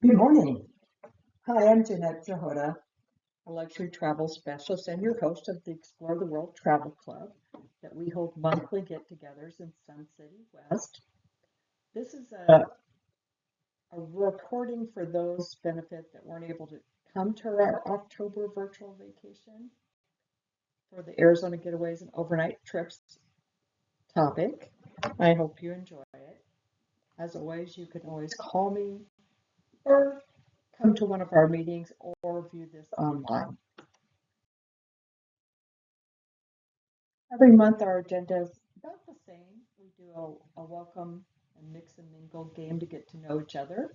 Good morning. Hi, I'm Janette, a luxury travel specialist and your host of the Explore the World Travel Club that we hold monthly get-togethers in Sun City West. This is a recording for those benefit that weren't able to come to our October virtual vacation for the Arizona Getaways and Overnight Trips topic. I hope you enjoy it. As always, you can always call me or come to one of our meetings or view this online. Every month our agenda is about the same. We do a welcome and mix and mingle game to get to know each other,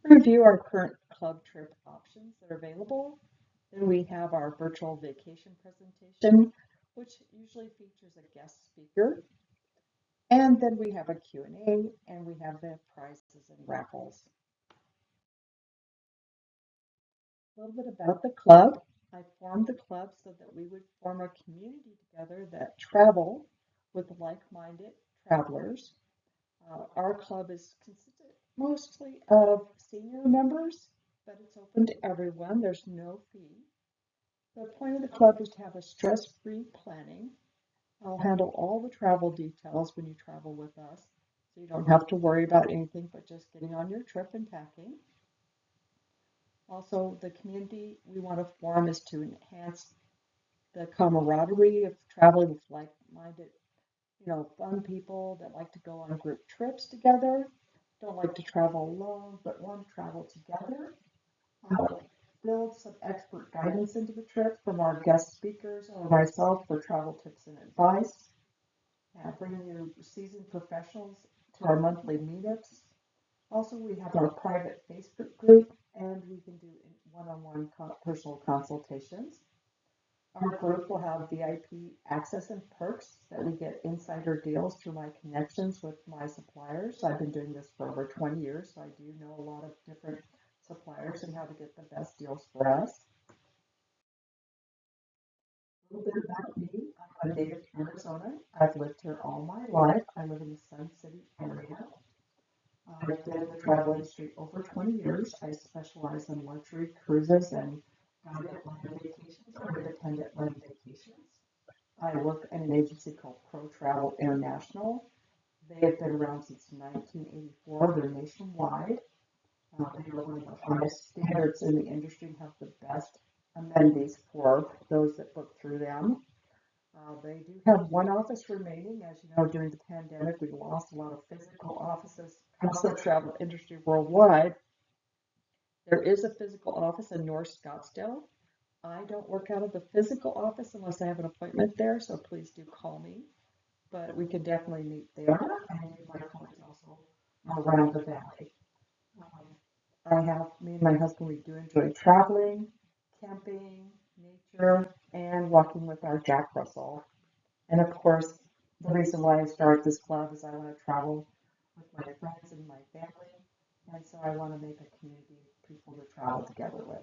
review our current club trip options that are available. Then we have our virtual vacation presentation, which usually features a guest speaker. And then we have a Q&A and we have the prizes and raffles. A little bit about the club. I formed the club so that we would form a community together that travel with like-minded travelers. Our club is consisted mostly of senior members, but it's open to everyone. There's no fee. The point of the club is to have a stress-free planning. I'll handle all the travel details when you travel with us, so you don't have to worry about anything but just getting on your trip and packing. Also, the community we want to form is to enhance the camaraderie of traveling with like-minded, fun people that like to go on group trips together, don't like to travel alone, but want to travel together. Build some expert guidance into the trip from our guest speakers or myself for travel tips and advice. Bring you seasoned professionals to our monthly meetups. Also, we have our private Facebook group, and we can do one-on-one personal consultations. Our group will have VIP access and perks that we get insider deals through my connections with my suppliers. I've been doing this for over 20 years, so I do know a lot of different suppliers and how to get the best deals for us. A little bit about me. I'm a native Arizona. I've lived here all my life. I live in the Sun City area. I've been in the travel industry over 20 years. I specialize in luxury cruises and guided land vacations or independent land vacations. I work at an agency called Pro Travel International. They have been around since 1984. They're nationwide. They are one of the highest standards in the industry and have the best amenities for those that book through them. They do have one office remaining. As you know, during the pandemic, we lost a lot of physical offices across the travel industry worldwide. There is a physical office in North Scottsdale. I don't work out of the physical office unless I have an appointment there, so please do call me. But we can definitely meet there, and my clients also around the valley. Me and my husband, we do enjoy traveling, camping, nature, and walking with our Jack Russell. And of course, the reason why I started this club is I want to travel with my friends and my family, and so I want to make a community of people to travel together with.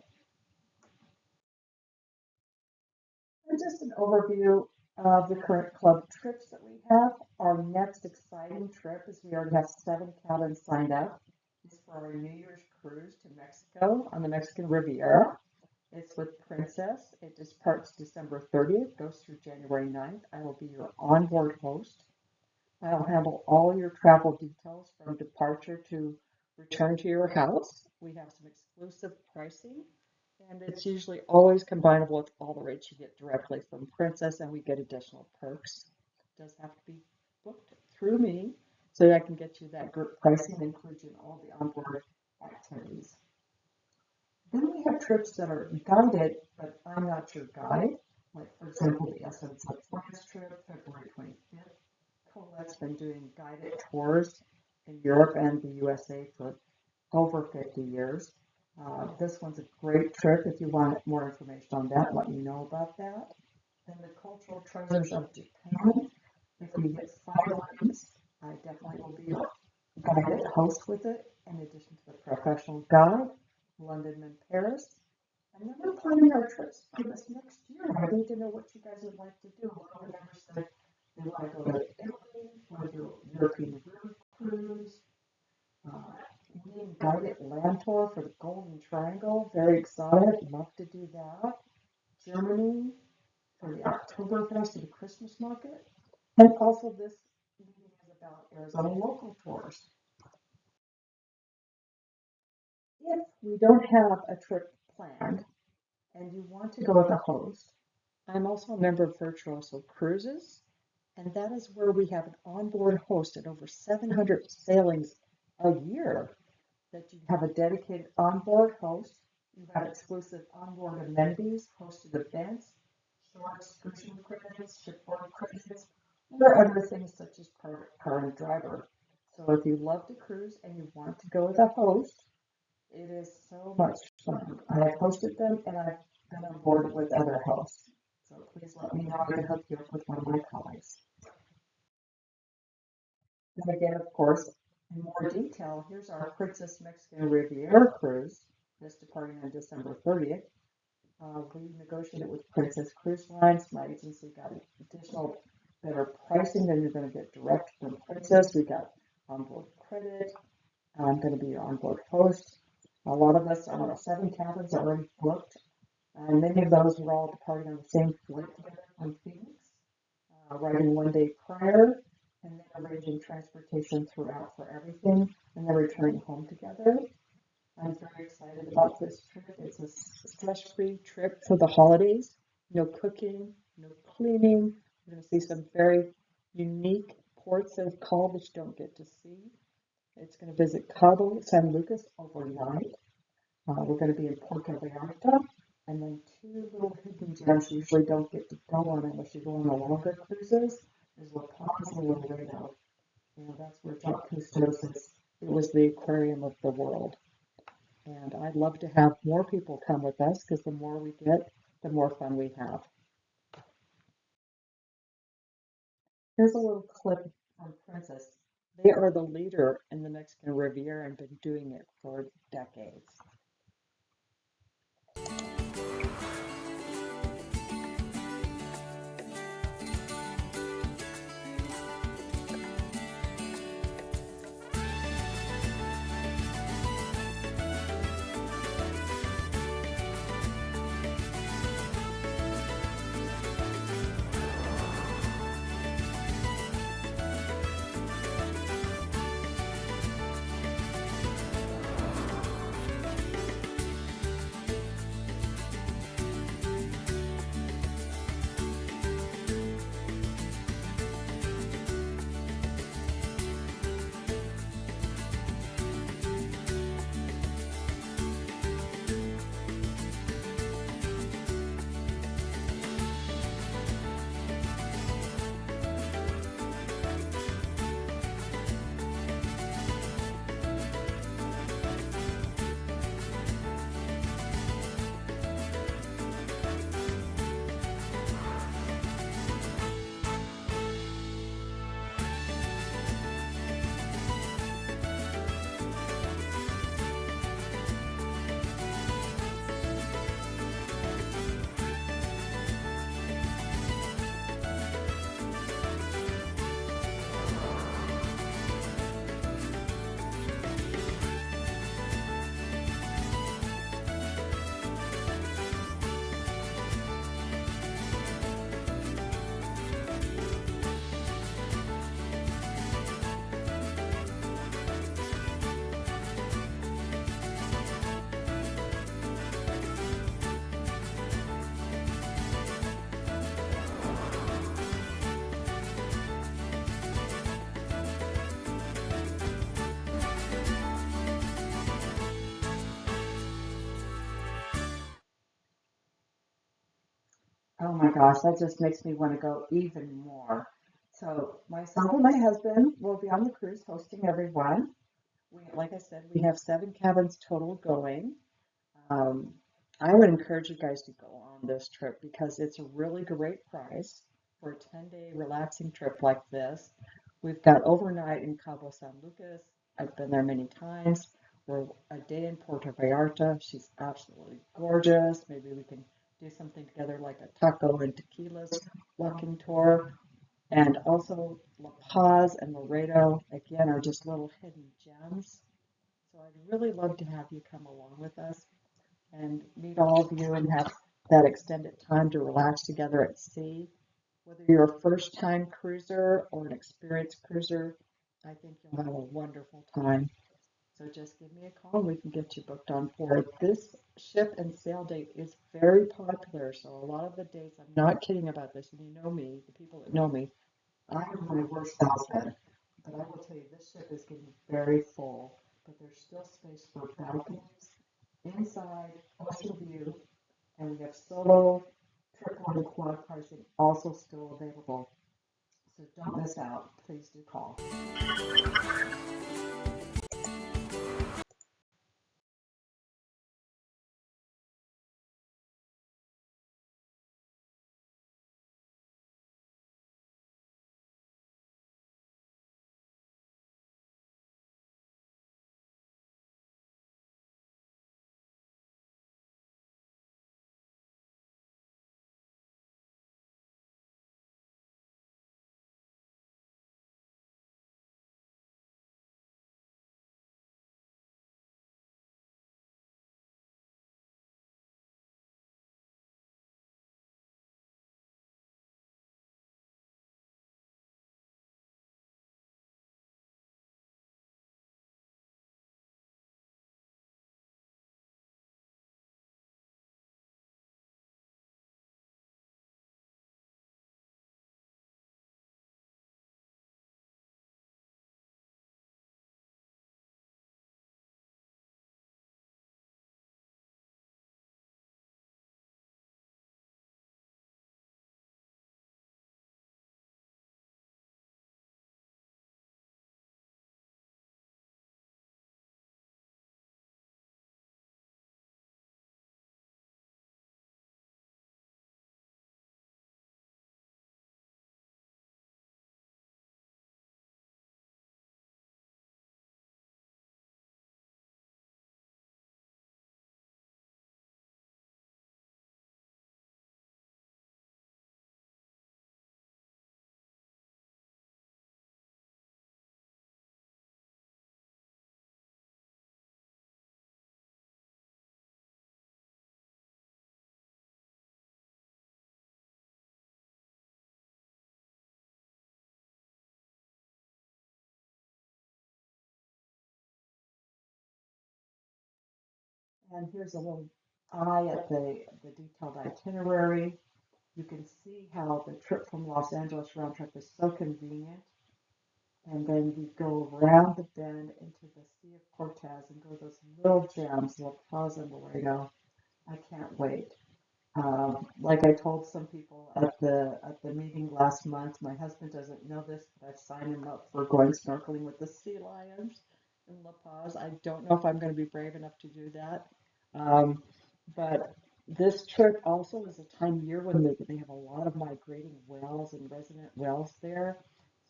And just an overview of the current club trips that we have. Our next exciting trip is we already have 7 cabins signed up. It's for our New Year's cruise to Mexico on the Mexican Riviera. It's with Princess. It departs December 30th, goes through January 9th. I will be your onboard host. I'll handle all your travel details from departure to return to your house. We have some exclusive pricing, and it's usually always combinable with all the rates you get directly from Princess, and we get additional perks. It does have to be booked through me so that I can get you that group pricing, including all the onboard activities. Then we have trips that are guided, but I'm not your guide. Like, for example, the Essence of Flyers trip, February 25th. Colette's been doing guided tours in Europe and the USA for over 50 years. This one's a great trip. If you want more information on that, let me know about that. Then the Cultural Treasures of Japan. If we get 5 rooms, I definitely will be a guided host with it, in addition to the professional guide, London and Paris. And then we're planning our trips for this next year. I need to know what you guys would like to do. A lot of members said they want to go to Italy, want to do a European river cruise, Indian guided land tour for the Golden Triangle. Very excited. Love to do that. Germany for the Oktoberfest and the Christmas market. And also this meeting is about Arizona local tours. If we don't have a trip planned and you want to go with a host, I'm also a member of Virtuoso Cruises, and that is where we have an onboard host at over 700 sailings a year. That you have a dedicated onboard host, you have exclusive onboard amenities, hosted events, shore excursion credits, shipboard credits, or other things such as private car and driver. So if you love to cruise and you want to go with a host, it is so much fun. I have hosted them and I've been on board with other hosts. So please let me know. I can hook you up with one of my colleagues. And again, of course, in more detail, here's our Princess Mexican Riviera cruise that's departing on December 30th. We negotiated with Princess Cruise Lines. My agency got additional better pricing than you're going to get direct from Princess. We got onboard credit. I'm going to be your onboard host. A lot of us, 7 cabins are already booked, and many of those were all departing on the same flight together from Phoenix, arriving one day prior, and then arranging transportation throughout for everything, and then returning home together. I'm very excited about this trip. It's a stress-free trip for the holidays. No cooking, no cleaning. We're going to see some very unique ports of call that you don't get to see. It's going to visit Cabo San Lucas overnight. We're going to be in Puerto Vallarta, and then 2 little hidden gems you usually don't get to go on unless you go on the longer cruises. There's La Paz and Laredo. That's where Jacques Cousteau says it was the aquarium of the world. And I'd love to have more people come with us because the more we get, the more fun we have. Here's a little clip from Princess. They are the leader in the Mexican Riviera and been doing it for decades. Oh my gosh, that just makes me want to go even more. So myself and my husband will be on the cruise hosting everyone. Like I said, we have 7 cabins total going. Um, I would encourage you guys to go on this trip because it's a really great price for a 10-day relaxing trip like this. We've got overnight in Cabo San Lucas. I've been there many times. We're a day in Puerto Vallarta. She's absolutely gorgeous. Maybe we can do something together like a taco and tequilas walking tour. And also La Paz and Laredo, again, are just little hidden gems. So I'd really love to have you come along with us and meet all of you and have that extended time to relax together at sea. Whether you're a first-time cruiser or an experienced cruiser, I think you'll have a wonderful time. So just give me a call and we can get you booked on board. This ship and sail date is very popular, so a lot of the dates, I'm not kidding about this, and you know me, the people that know me, I am my worst salesman. But I will tell you, this ship is getting very full, but there's still space for balconies, inside, ocean view, and we have solo, triple, and quad pricing also still available. So don't miss out. Please do call. And here's a little eye at the detailed itinerary. You can see how the trip from Los Angeles round trip is so convenient. And then we go around the bend into the Sea of Cortez and go to those little gems, La Paz and Laredo. I can't wait. Like I told some people at the meeting last month, my husband doesn't know this, but I've signed him up for going snorkeling with the sea lions in La Paz. I don't know if I'm going to be brave enough to do that. Um, but this trip also is a time of year when they have a lot of migrating whales and resident whales there.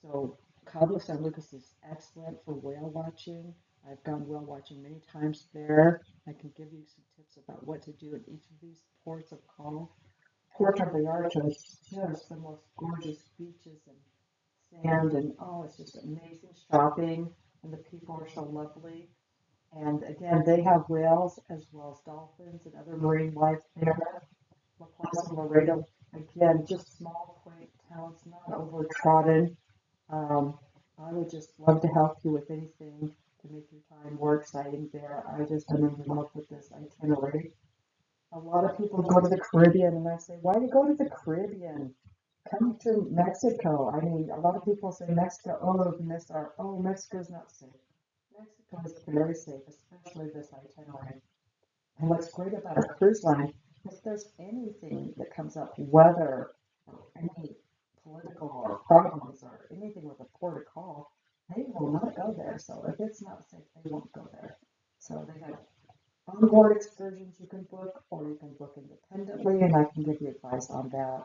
So Cabo San Lucas is excellent for whale watching. I've gone whale watching many times there. I can give you some tips about what to do in each of these ports of call. Puerto Vallarta is just the most gorgeous beaches and sand, and oh, it's just amazing shopping, and the people are so lovely. And again, they have whales as well as dolphins and other marine life there. La Paz and Laredo, again, just small, quaint towns, not overtrodden. Um, I would just love to help you with anything to make your time more exciting there. I just am in love with this itinerary. A lot of people go to the Caribbean, and I say, why do you go to the Caribbean? Come to Mexico. I mean, a lot of people say Mexico, oh, Mexico's not safe. Mexico is very safe, especially this itinerary. And what's great about a cruise line, if there's anything that comes up, weather or any political or problems or anything with a port of call, they will not go there. So if it's not safe, they won't go there. So they have onboard excursions you can book, or you can book independently, and I can give you advice on that.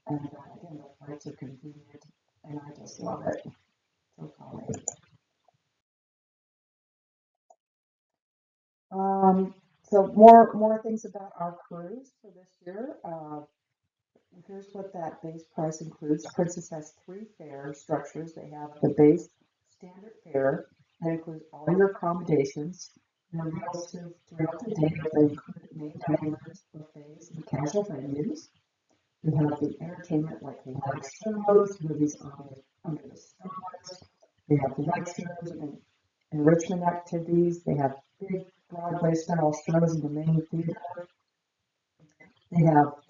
And again, the flights are convenient, and I just love it. So call me. Um, so more things about our cruise for this year. Here's what that base price includes. Princess has three fare structures. They have the base standard fare, That includes all your accommodations. Your meals throughout the day that include main dining rooms, buffets, and casual venues. We have the entertainment like live shows, movies under the stars. We have lectures and enrichment activities. They have big Broadway style shows in the main theater. They'll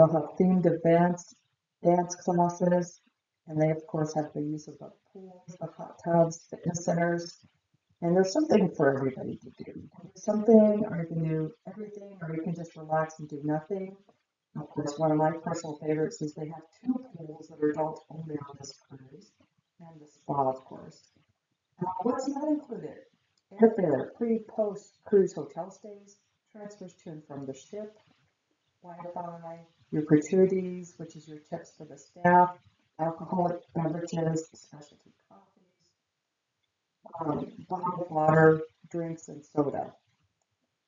have themed events, dance classes, and they of course have the use of the pools, the hot tubs, fitness centers, and there's something for everybody to do. You can do something, or you can do everything, or you can just relax and do nothing. Of course, one of my personal favorites is they have two pools that are adult only on this cruise, and the spa, of course. What's not included? Airfare, pre-post cruise hotel stays, transfers to and from the ship, Wi-Fi, your gratuities, which is your tips for the staff, alcoholic beverages, specialty coffees, bottled water, drinks, and soda.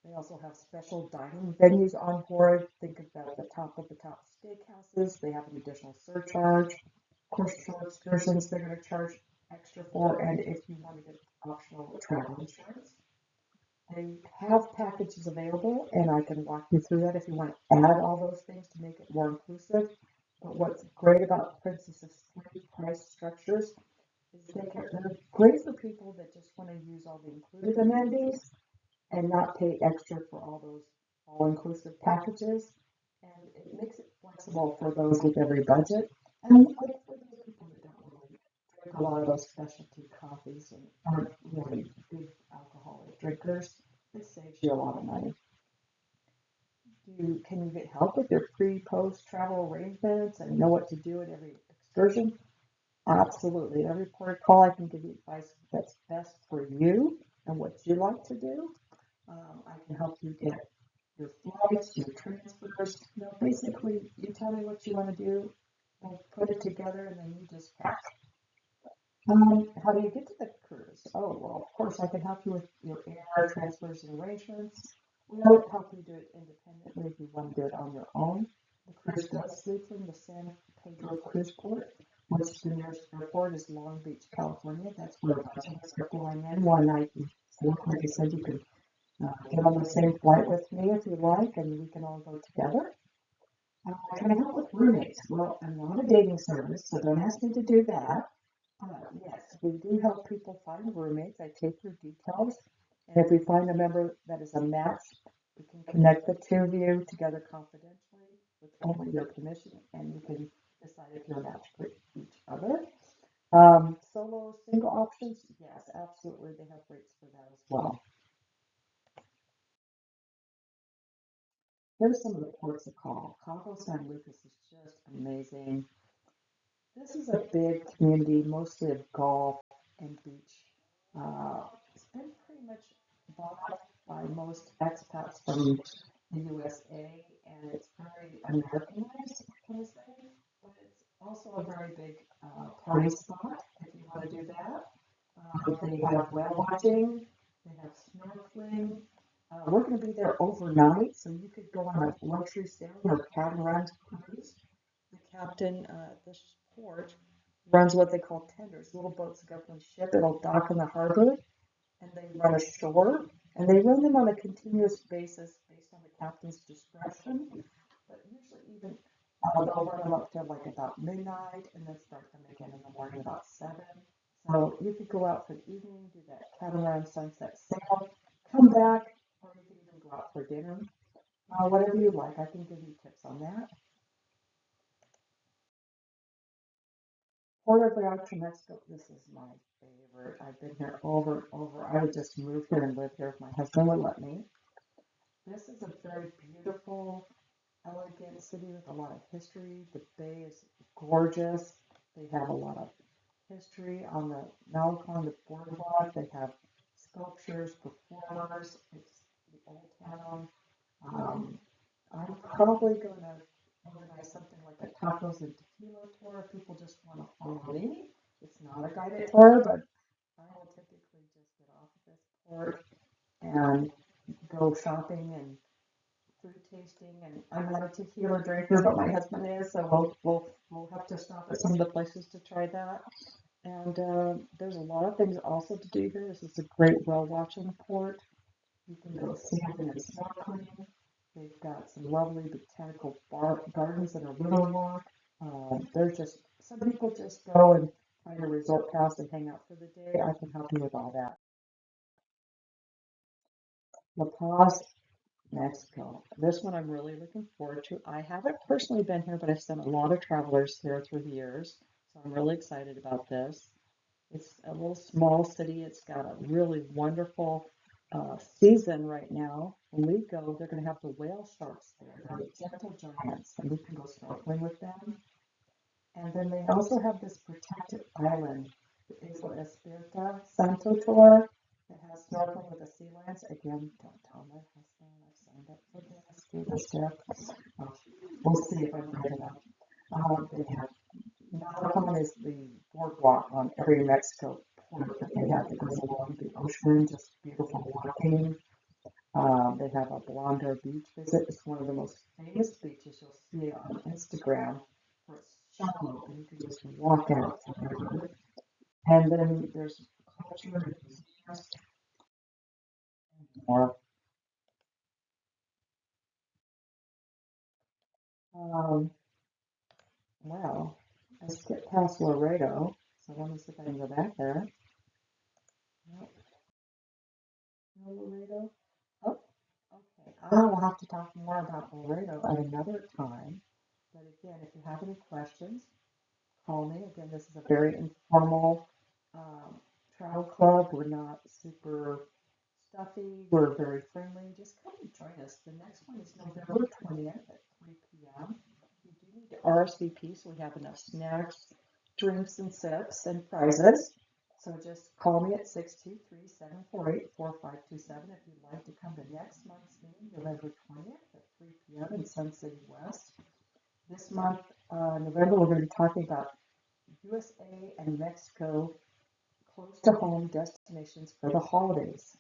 They also have special dining venues on board. Think about the top of the top steakhouses. They have an additional surcharge. Of course, shore excursions they're going to charge extra for, and if you want to get optional travel insurance. They have packages available, and I can walk you through that if you want to add all those things to make it more inclusive. But what's great about Princess's three price structures is they're great for people that just want to use all the included amenities and not pay extra for all those all-inclusive packages. And it makes it flexible for those with every budget. And like for those people that don't really drink a lot of those specialty coffees and aren't really big alcoholic drinkers, it saves you a lot of money. Can you get help with your pre-post travel arrangements and know what to do at every excursion? Absolutely. At every port of call, I can give you advice that's best for you and what you like to do. I can help you get your flights, your transfers. Basically, you tell me what you want to do, I'll put it together, and then you just pack. How do you get to the cruise? Oh, well, of course, I can help you with your air transfers and arrangements. We'll help you do it independently if you want to do it on your own. The cruise does leave from the San Pedro Cruise Port, which the nearest airport is Long Beach, California. That's where a bunch of us are flying in one night. Like I said, you can get on the same flight with me if you like, and we can all go together. Can I help with roommates? Well, I'm not a dating service, so don't ask me to do that. Yes, we do help people find roommates. I take your details, and if we find a member that is a match, we can connect the two of you together confidentially with only your permission, and you can decide if you're a match for each other. Solo, single options? Yes, absolutely. They have rates for that as well. Here's some of the ports of call. Cabo San Lucas is just amazing. This is a big community, mostly of golf and beach. It's been pretty much bought by most expats from the USA, and it's very Americanized, can I say? But it's also a very big party spot if you want to do that. They have whale watching, they have snorkeling. We're going to be there overnight, so you could go on a luxury sailing or catamaran cruise. The captain at the port runs what they call tenders, little boats that go from the ship. It'll dock in the harbor, and they run ashore, and they run them on a continuous basis based on the captain's discretion. But usually, even they'll run them up to like about midnight, and then start them again in the morning about 7. So you could go out for the evening, do that catamaran sunset sail, come back, or you could even go out for dinner. Whatever you like, I can give you tips on that. Puerto Vallarta, Mexico, this is my favorite. I've been here over and over. I would just move here and live here if my husband would let me. This is a very beautiful, elegant city with a lot of history. The bay is gorgeous. They have a lot of history on the Malecon, the boardwalk. They have sculptures, performers. It's the old town. I'm probably going to organize something like a tacos and tequila tour if people just want to follow me. It's not a guided tour, but I will typically just get off at this port and go shopping and food tasting. And I'm not a tequila drinker, but my husband is, so we'll have to stop at some of the places to try that. And there's a lot of things also to do here. This is a great whale watching port. You can go sailing and snorkeling. They've got some lovely botanical gardens and a river walk. There's just some people just go and find a resort house and hang out for the day. I can help you with all that. La Paz, Mexico. This one I'm really looking forward to. I haven't personally been here, but I've sent a lot of travelers here through the years, so I'm really excited about this. It's a little small city. It's got a really wonderful season right now. When we go, they're going to have the whale sharks there. They're the gentle giants, and we can go snorkeling with them. And then they also have this protected island, the Isla Espirita Santo Tour, that has snorkeling with the sea lions. Again, don't tell my husband I've signed up for this. Do this trip. We'll see if I'm brave enough. They have Malecon is the boardwalk on every Mexico port that they have that goes along the ocean, just beautiful walking. They have a Blondo Beach visit. It's one of the most famous beaches you'll see on Instagram, where it's shallow and you can just walk out to the river. And then there's culture and museums and more. Um, wow, I skipped past Laredo, so let me see if I can go back there. Nope, no Laredo. Oh, okay. I will have to talk more about Laredo at another time. But again, if you have any questions, call me. Again, this is a very informal um, travel club. We're not super stuffy. We're very friendly. Just come and join us. The next one is November 20th at 3 p.m. You do need to RSVP so we have enough snacks, drinks, and sips and prizes. So just call me at 623-748-4527 if you'd like to come to next month's meeting, November 20th at 3 p.m. in Sun City West. This month, November, we're going to be talking about USA and Mexico close to home destinations for the holidays.